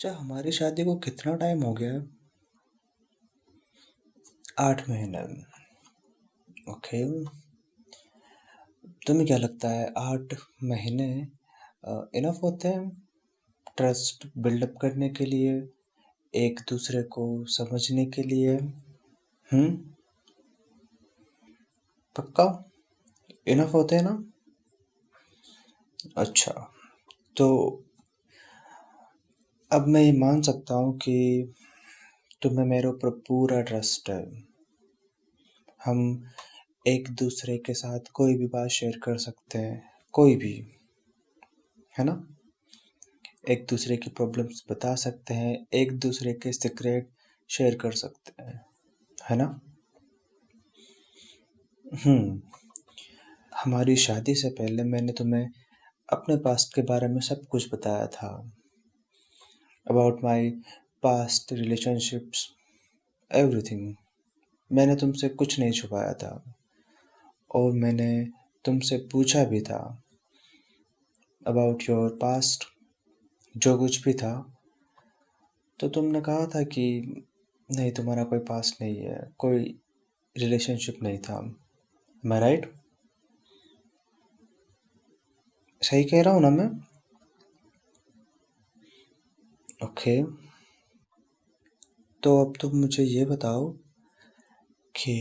अच्छा, हमारी शादी को कितना टाइम हो गया है? 8 महीने। ओके। तुम्हें क्या लगता है 8 महीने इनफ होते हैं ट्रस्ट बिल्डअप करने के लिए, एक दूसरे को समझने के लिए? हम्म। पक्का इनफ होते हैं ना? अच्छा, तो अब मैं ये मान सकता हूँ कि तुम्हें मेरे ऊपर पूरा ट्रस्ट है। हम एक दूसरे के साथ कोई भी बात शेयर कर सकते हैं, कोई भी, है ना? एक दूसरे की प्रॉब्लम्स बता सकते हैं, एक दूसरे के सीक्रेट शेयर कर सकते हैं, है ना? हम्म। हमारी शादी से पहले मैंने तुम्हें अपने पास्ट के बारे में सब कुछ बताया था, about my past relationships, everything. मैंने तुमसे कुछ नहीं छुपाया था, और मैंने तुमसे पूछा भी था अबाउट योर पास्ट, जो कुछ भी था। तो तुमने कहा था कि नहीं, तुम्हारा कोई पास्ट नहीं है, कोई रिलेशनशिप नहीं था। मैं राइट? सही कह रहा हूँ ना मैं? ओके। तो अब तुम मुझे ये बताओ कि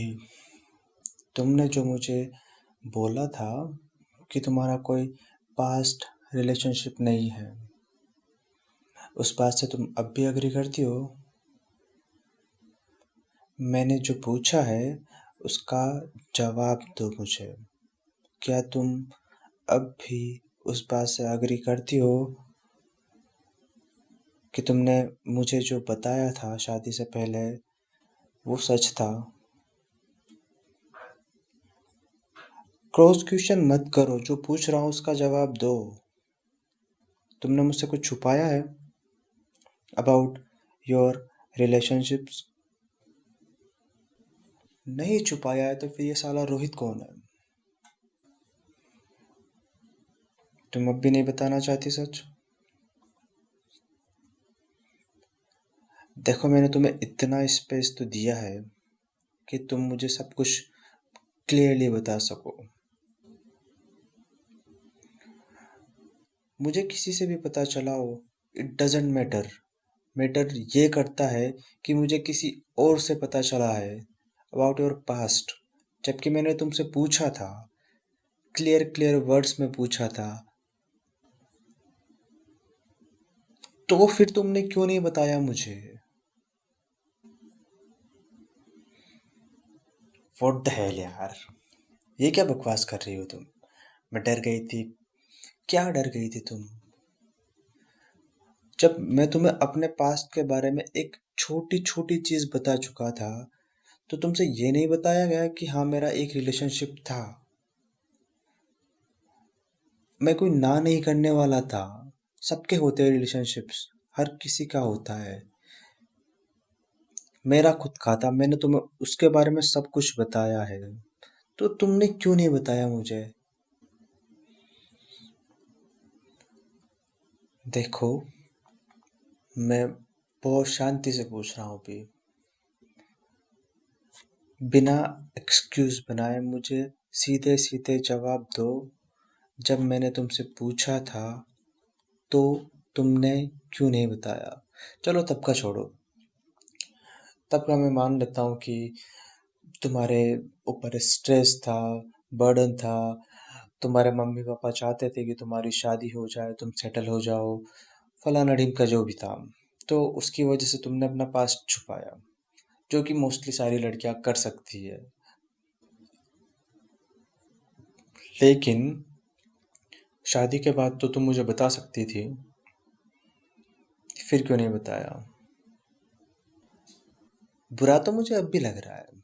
तुमने जो मुझे बोला था कि तुम्हारा कोई पास्ट रिलेशनशिप नहीं है, उस बात से तुम अब भी अग्री करती हो? मैंने जो पूछा है उसका जवाब दो मुझे। क्या तुम अब भी उस बात से अग्री करती हो कि तुमने मुझे जो बताया था शादी से पहले वो सच था? क्रॉस क्वेश्चन मत करो, जो पूछ रहा हूँ उसका जवाब दो। तुमने मुझसे कुछ छुपाया है अबाउट योर रिलेशनशिप्स? नहीं छुपाया है तो फिर ये साला रोहित कौन है? तुम अब भी नहीं बताना चाहती सच? देखो, मैंने तुम्हें इतना स्पेस तो दिया है कि तुम मुझे सब कुछ क्लियरली बता सको। मुझे किसी से भी पता चला हो, इट डजेंट मैटर। मैटर ये करता है कि मुझे किसी और से पता चला है अबाउट योर पास्ट, जबकि मैंने तुमसे पूछा था, क्लियर क्लियर वर्ड्स में पूछा था। तो फिर तुमने क्यों नहीं बताया मुझे? व्हाट द हेल यार, ये क्या बकवास कर रही हो तुम? मैं डर गई थी। क्या डर गई थी तुम? जब मैं तुम्हें अपने पास्ट के बारे में एक छोटी छोटी चीज बता चुका था, तो तुमसे ये नहीं बताया गया कि हाँ, मेरा एक रिलेशनशिप था। मैं कोई ना नहीं करने वाला था। सबके होते हैं रिलेशनशिप्स, हर किसी का होता है। मेरा खुद का था, मैंने तुम्हें उसके बारे में सब कुछ बताया है। तो तुमने क्यों नहीं बताया मुझे? देखो, मैं बहुत शांति से पूछ रहा हूँ अभी। बिना एक्सक्यूज बनाए मुझे सीधे सीधे जवाब दो। जब मैंने तुमसे पूछा था तो तुमने क्यों नहीं बताया? चलो तब का छोड़ो। तब का मैं मान लेता हूँ कि तुम्हारे ऊपर स्ट्रेस था, बर्डन था। तुम्हारे मम्मी पापा चाहते थे कि तुम्हारी शादी हो जाए, तुम सेटल हो जाओ, फलाना ढिमका जो भी था। तो उसकी वजह से तुमने अपना पास्ट छुपाया, जो कि मोस्टली सारी लड़कियां कर सकती है। लेकिन शादी के बाद तो तुम मुझे बता सकती थी, फिर क्यों नहीं बताया? बुरा तो मुझे अब भी लग रहा है।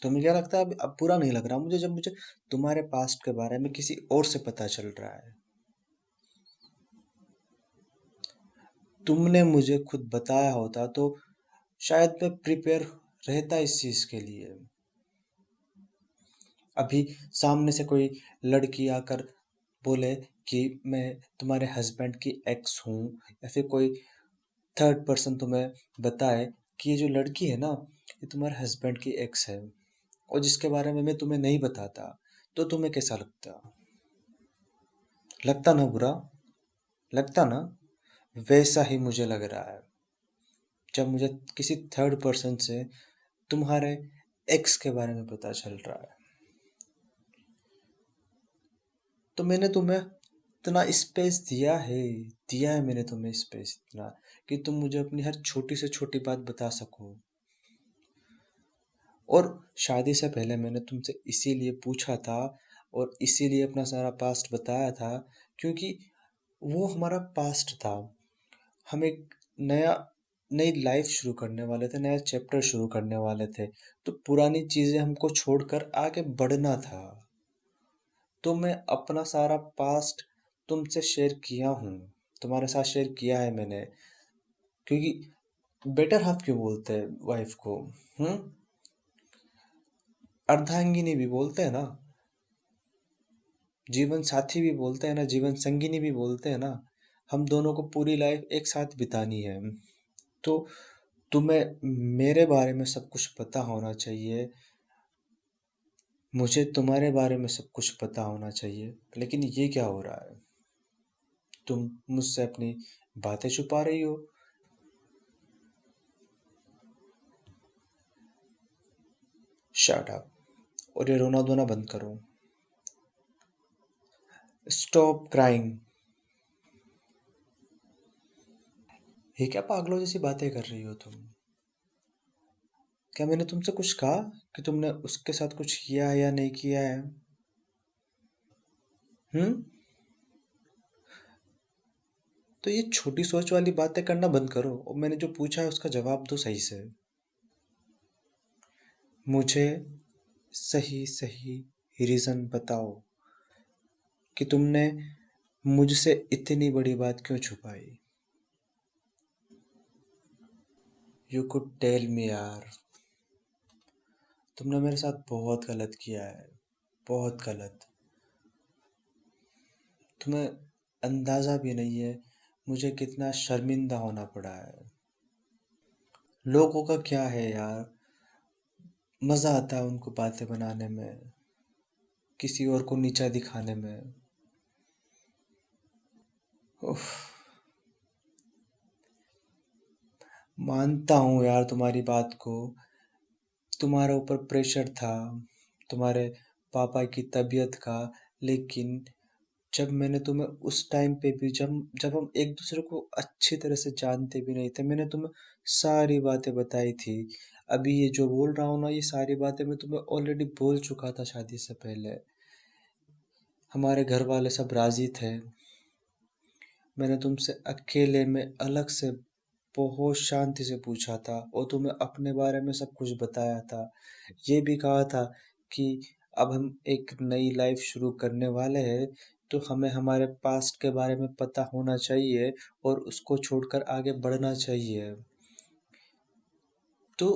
तुम्हें क्या लगता है अब बुरा नहीं लग रहा मुझे, जब मुझे तुम्हारे पास्ट के बारे में किसी और से पता चल रहा है? तुमने मुझे खुद बताया होता तो शायद मैं प्रिपेयर रहता इस चीज के लिए। अभी सामने से कोई लड़की आकर बोले कि मैं तुम्हारे हस्बैंड की एक्स हूँ, या फिर कोई थर्ड पर्सन तुम्हें बताए कि ये जो लड़की है ना, ये तुम्हारे हस्बैंड की एक्स है, और जिसके बारे में मैं तुम्हें नहीं बताता, तो तुम्हें कैसा लगता? लगता ना बुरा? लगता ना? वैसा ही मुझे लग रहा है जब मुझे किसी थर्ड पर्सन से तुम्हारे एक्स के बारे में पता चल रहा है। तो मैंने तुम्हें इतना स्पेस दिया है मैंने तुम्हें स्पेस इतना, कि तुम मुझे अपनी हर छोटी से छोटी बात बता सको। और शादी से पहले मैंने तुमसे इसीलिए पूछा था और इसीलिए अपना सारा पास्ट बताया था, क्योंकि वो हमारा पास्ट था। हम एक नया नई लाइफ शुरू करने वाले थे, नया चैप्टर शुरू करने वाले थे। तो पुरानी चीजें हमको छोड़कर आगे बढ़ना था। तो मैं अपना सारा पास्ट तुमसे शेयर किया हूँ, तुम्हारे साथ शेयर किया है मैंने। क्योंकि बेटर हाफ क्यों बोलते हैं वाइफ को? हम्म अर्धांगिनी भी बोलते हैं ना, जीवन साथी भी बोलते हैं ना, जीवन संगिनी भी बोलते हैं ना। हम दोनों को पूरी लाइफ एक साथ बितानी है। तो तुम्हें मेरे बारे में सब कुछ पता होना चाहिए, मुझे तुम्हारे बारे में सब कुछ पता होना चाहिए। लेकिन ये क्या हो रहा है? तुम मुझसे अपनी बातें छुपा रही हो। शट अप, और ये रोना धोना बंद करो। Stop crying. ये क्या पागलों जैसी बातें कर रही हो तुम? क्या मैंने तुमसे कुछ कहा कि तुमने उसके साथ कुछ किया है या नहीं किया है? हम्म तो ये छोटी सोच वाली बातें करना बंद करो, और मैंने जो पूछा है उसका जवाब दो सही से। मुझे सही सही रीजन बताओ कि तुमने मुझसे इतनी बड़ी बात क्यों छुपाई। यू कुड टेल मी यार। तुमने मेरे साथ बहुत गलत किया है, बहुत गलत। तुम्हें अंदाजा भी नहीं है मुझे कितना शर्मिंदा होना पड़ा है। लोगों का क्या है यार, मजा आता है उनको बातें बनाने में, किसी और को नीचा दिखाने में। उफ, मानता हूँ यार तुम्हारी बात को। तुम्हारे ऊपर प्रेशर था, तुम्हारे पापा की तबीयत का। लेकिन जब मैंने तुम्हें उस टाइम पे भी, जब जब हम एक दूसरे को अच्छी तरह से जानते भी नहीं थे, मैंने तुम्हें सारी बातें बताई थी। अभी ये जो बोल रहा हूँ ना, ये सारी बातें मैं तुम्हें ऑलरेडी बोल चुका था शादी से पहले। हमारे घर वाले सब राजी थे। मैंने तुमसे अकेले में अलग से बहुत शांति से पूछा था, और तुम्हें अपने बारे में सब कुछ बताया था। ये भी कहा था कि अब हम एक नई लाइफ शुरू करने वाले हैं, तो हमें हमारे पास्ट के बारे में पता होना चाहिए और उसको छोड़कर आगे बढ़ना चाहिए। तो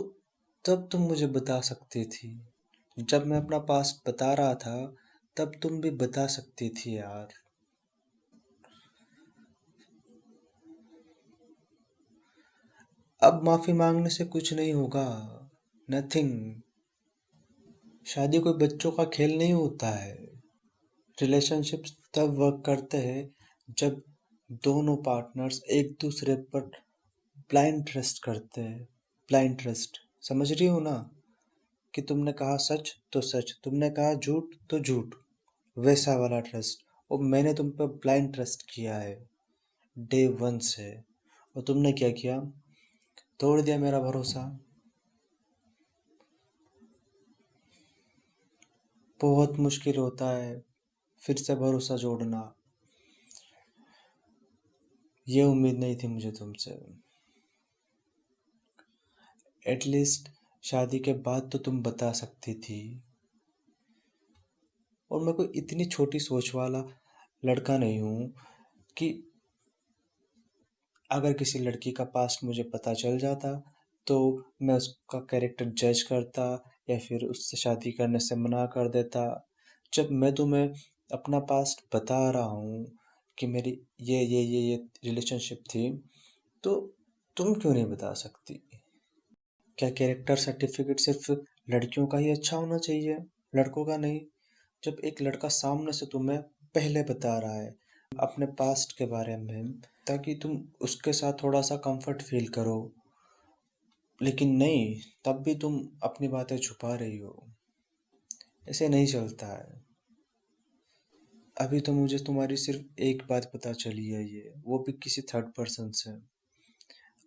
तब तुम मुझे बता सकती थी। जब मैं अपना पास्ट बता रहा था, तब तुम भी बता सकती थी यार। अब माफी मांगने से कुछ नहीं होगा। नथिंग। शादी कोई बच्चों का खेल नहीं होता है। रिलेशनशिप्स तब वर्क करते हैं जब दोनों पार्टनर्स एक दूसरे पर ब्लाइंड ट्रस्ट करते हैं। ब्लाइंड ट्रस्ट, समझ रही हो ना? कि तुमने कहा सच तो सच, तुमने कहा झूठ तो झूठ, वैसा वाला ट्रस्ट। और मैंने तुम पर ब्लाइंड ट्रस्ट किया है डे वन से, और तुमने क्या किया? तोड़ दिया मेरा भरोसा। बहुत मुश्किल होता है फिर से भरोसा जोड़ना। ये उम्मीद नहीं थी मुझे तुमसे। एटलीस्ट शादी के बाद तो तुम बता सकती थी। और मैं कोई इतनी छोटी सोच वाला लड़का नहीं हूँ कि अगर किसी लड़की का पास्ट मुझे पता चल जाता तो मैं उसका कैरेक्टर जज करता, या फिर उससे शादी करने से मना कर देता। जब मैं तुम्हें अपना पास्ट बता रहा हूँ कि मेरी ये रिलेशनशिप थी, तो तुम क्यों नहीं बता सकती? क्या कैरेक्टर सर्टिफिकेट सिर्फ लड़कियों का ही अच्छा होना चाहिए, लड़कों का नहीं? जब एक लड़का सामने से तुम्हें पहले बता रहा है अपने पास्ट के बारे में, ताकि तुम उसके साथ थोड़ा सा कंफर्ट फील करो, लेकिन नहीं, तब भी तुम अपनी बातें छुपा रही हो। ऐसे नहीं चलता है। अभी तो मुझे तुम्हारी सिर्फ एक बात पता चली है, ये वो भी किसी थर्ड पर्सन से।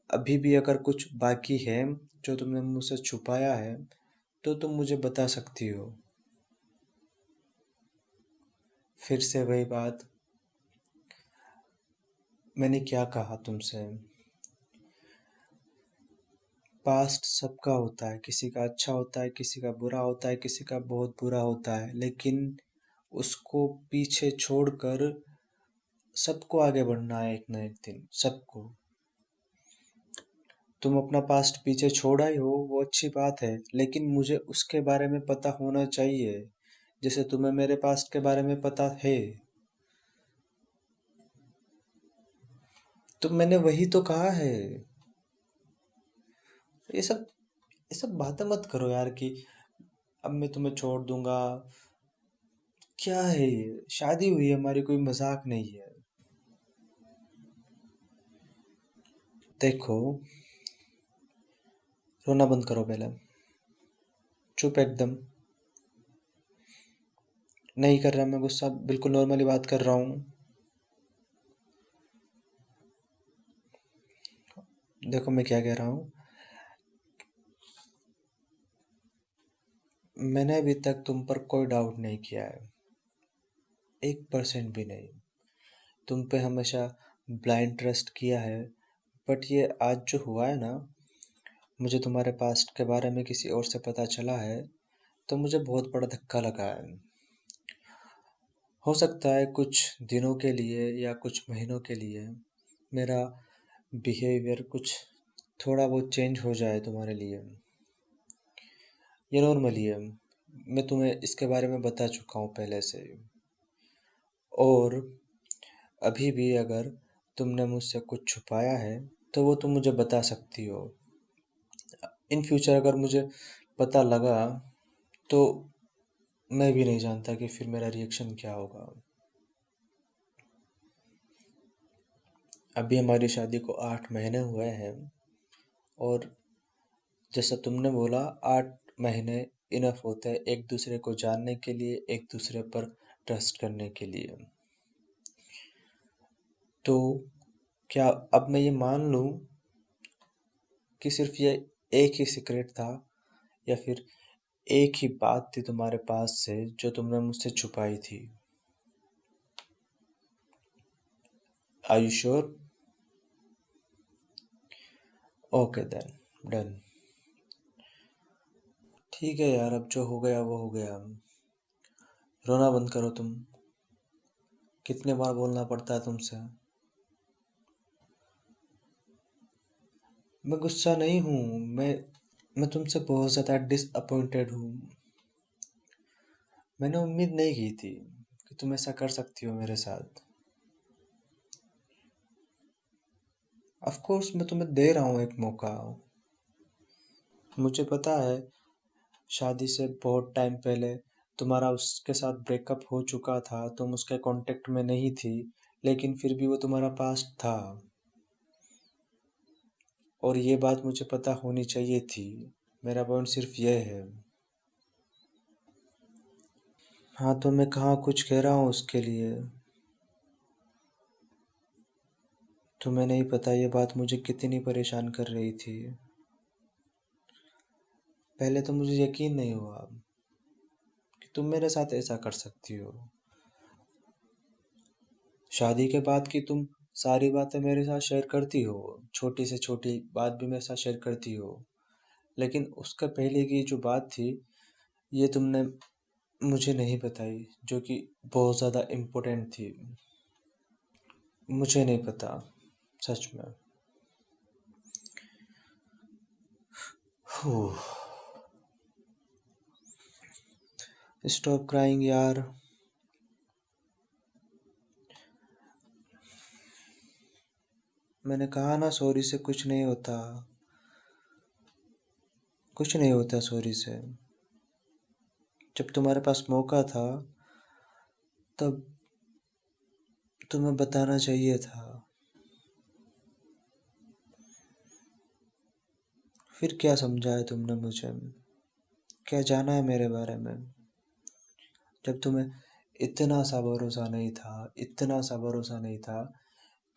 अभी भी अगर कुछ बाकी है जो तुमने मुझसे छुपाया है, तो तुम मुझे बता सकती हो। फिर से वही बात, मैंने क्या कहा तुमसे? पास्ट सबका होता है, किसी का अच्छा होता है, किसी का बुरा होता है, किसी का बहुत बुरा होता है, लेकिन उसको पीछे छोड़कर सबको आगे बढ़ना है एक ना एक दिन, सबको। तुम अपना पास्ट पीछे छोड़ आई हो, वो अच्छी बात है, लेकिन मुझे उसके बारे में पता होना चाहिए, जैसे तुम्हें मेरे पास्ट के बारे में पता है। तो मैंने वही तो कहा है। ये सब ये सब बातें मत करो यार कि अब मैं तुम्हें छोड़ दूंगा। क्या है ये? शादी हुई है हमारी, कोई मजाक नहीं है। देखो, रोना बंद करो पहले। चुप एकदम। नहीं कर रहा मैं गुस्सा, बिल्कुल नॉर्मली बात कर रहा हूँ। देखो मैं क्या कह रहा हूँ। मैंने अभी तक तुम पर कोई डाउट नहीं किया है, 1% भी नहीं। तुम पे हमेशा ब्लाइंड ट्रस्ट किया है। बट ये आज जो हुआ है ना, मुझे तुम्हारे पास्ट के बारे में किसी और से पता चला है, तो मुझे बहुत बड़ा धक्का लगा है। हो सकता है कुछ दिनों के लिए या कुछ महीनों के लिए मेरा बिहेवियर कुछ थोड़ा बहुत चेंज हो जाए तुम्हारे लिए। ये नॉर्मली है। मैं तुम्हें इसके बारे में बता चुका हूँ पहले से। और अभी भी अगर तुमने मुझसे कुछ छुपाया है, तो वो तुम मुझे बता सकती हो। इन फ्यूचर अगर मुझे पता लगा, तो मैं भी नहीं जानता कि फिर मेरा रिएक्शन क्या होगा। अभी हमारी शादी को 8 महीने हुए हैं, और जैसा तुमने बोला, 8 महीने इनफ होते हैं एक दूसरे को जानने के लिए, एक दूसरे पर ट्रस्ट करने के लिए। तो क्या अब मैं ये मान लूं कि सिर्फ ये एक ही सीक्रेट था, या फिर एक ही बात थी तुम्हारे पास से जो तुमने मुझसे छुपाई थी? Are you sure? Okay then, done. ठीक है यार, अब जो हो गया वो हो गया। रोना बंद करो तुम। कितने बार बोलना पड़ता है तुमसे? मैं गुस्सा नहीं हूँ। मैं तुमसे बहुत ज़्यादा डिसअपॉइंटेड हूँ। मैंने उम्मीद नहीं की थी कि तुम ऐसा कर सकती हो मेरे साथ। ऑफ कोर्स मैं तुम्हें दे रहा हूँ एक मौका। मुझे पता है शादी से बहुत टाइम पहले तुम्हारा उसके साथ ब्रेकअप हो चुका था, तुम उसके कांटेक्ट में नहीं थी, लेकिन फिर भी वो तुम्हारा पास्ट था। और ये बात मुझे पता होनी चाहिए थी। मेरा पॉइंट सिर्फ ये है। हाँ, तो मैं कहाँ कुछ कह रहा हूँ उसके लिए। तुम्हें नहीं पता ये बात मुझे कितनी परेशान कर रही थी। पहले तो मुझे यकीन नहीं हुआ कि तुम मेरे साथ ऐसा कर सकती हो। शादी के बाद की तुम सारी बातें मेरे साथ शेयर करती हो, छोटी से छोटी बात भी मेरे साथ शेयर करती हो, लेकिन उसका पहले की जो बात थी, ये तुमने मुझे नहीं बताई, जो कि बहुत ज़्यादा इम्पोर्टेंट थी। मुझे नहीं पता, सच में। स्टॉप क्राइंग यार। मैंने कहा ना, सॉरी से कुछ नहीं होता। कुछ नहीं होता सॉरी से। जब तुम्हारे पास मौका था तब तुम्हें बताना चाहिए था। फिर क्या समझा है तुमने मुझे? क्या जाना है मेरे बारे में? जब तुम्हें इतना सा भरोसा नहीं था, इतना सा भरोसा नहीं था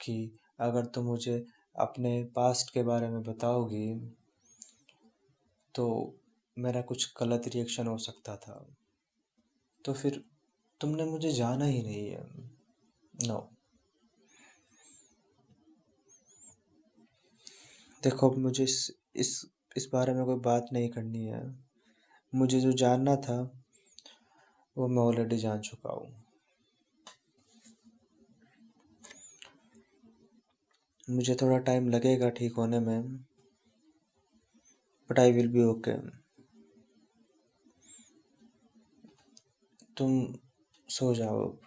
कि अगर तुम मुझे अपने पास्ट के बारे में बताओगी तो मेरा कुछ गलत रिएक्शन हो सकता था, तो फिर तुमने मुझे जाना ही नहीं है। नो। देखो, अब मुझे इस बारे में कोई बात नहीं करनी है। मुझे जो जानना था वो मैं ऑलरेडी जान चुका हूँ। मुझे थोड़ा टाइम लगेगा ठीक होने में, but I will be okay. तुम सो जाओ अब।